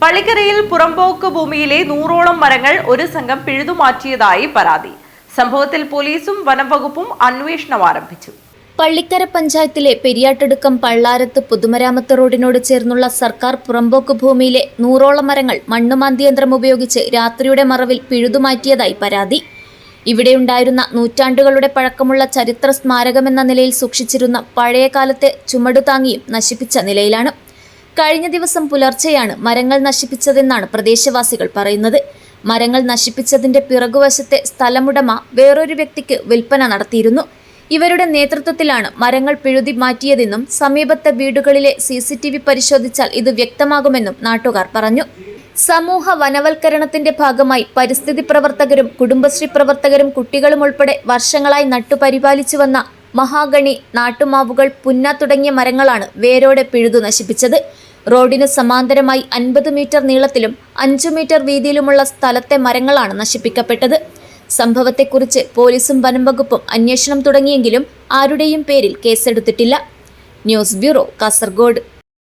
പള്ളിക്കരയിൽ പുറമ്പോക്ക് ഭൂമിയിലെ 100ഓളം മരങ്ങൾ ഒരു സംഘം പിഴുതുമാറ്റിയതായി പരാതി. സംഭവത്തിൽ പോലീസും വനംവകുപ്പും അന്വേഷണം ആരംഭിച്ചു. പള്ളിക്കര പഞ്ചായത്തിലെ പെരിയാട്ടടുക്കം പള്ളാരത്ത് പൊതുമരാമത്ത് റോഡിനോട് ചേർന്നുള്ള സർക്കാർ പുറമ്പോക്ക് ഭൂമിയിലെ 100ഓളം മരങ്ങൾ മണ്ണുമാന്തി യന്ത്രം ഉപയോഗിച്ച് രാത്രിയുടെ മറവിൽ പിഴുതുമാറ്റിയതായി പരാതി. ഇവിടെയുണ്ടായിരുന്ന നൂറ്റാണ്ടുകളുടെ പഴക്കമുള്ള ചരിത്ര സ്മാരകമെന്ന നിലയിൽ സൂക്ഷിച്ചിരുന്ന പഴയകാലത്തെ ചുമടുതാങ്ങിയും നശിപ്പിച്ച നിലയിലാണ്. കഴിഞ്ഞ ദിവസം പുലർച്ചെയാണ് മരങ്ങൾ നശിപ്പിച്ചതെന്നാണ് പ്രദേശവാസികൾ പറയുന്നത്. മരങ്ങൾ നശിപ്പിച്ചതിന്റെ പിറകുവശത്തെ സ്ഥലമുടമ വേറൊരു വ്യക്തിക്ക് വിൽപ്പന നടത്തിയിരുന്നു. ഇവരുടെ നേതൃത്വത്തിലാണ് മരങ്ങൾ പിഴുതി മാറ്റിയതെന്നും സമീപത്തെ വീടുകളിലെ CCTV പരിശോധിച്ചാൽ ഇത് വ്യക്തമാകുമെന്നും നാട്ടുകാർ പറഞ്ഞു. സമൂഹ വനവൽക്കരണത്തിന്റെ ഭാഗമായി പരിസ്ഥിതി പ്രവർത്തകരും കുടുംബശ്രീ പ്രവർത്തകരും കുട്ടികളും ഉൾപ്പെടെ വർഷങ്ങളായി നട്ടുപരിപാലിച്ചു വന്ന മഹാഗണി, നാട്ടുമാവുകൾ, പുന്ന തുടങ്ങിയ മരങ്ങളാണ് വേരോടെ പിഴുതു നശിപ്പിച്ചത്. റോഡിന് സമാന്തരമായി 50 മീറ്റർ നീളത്തിലും 5 മീറ്റർ വീതിയിലുമുള്ള സ്ഥലത്തെ മരങ്ങളാണ് നശിപ്പിക്കപ്പെട്ടത്. സംഭവത്തെക്കുറിച്ച് പോലീസും വനംവകുപ്പും അന്വേഷണം തുടങ്ങിയെങ്കിലും ആരുടെയും പേരിൽ കേസെടുത്തിട്ടില്ല. News bureau, Kasaragod.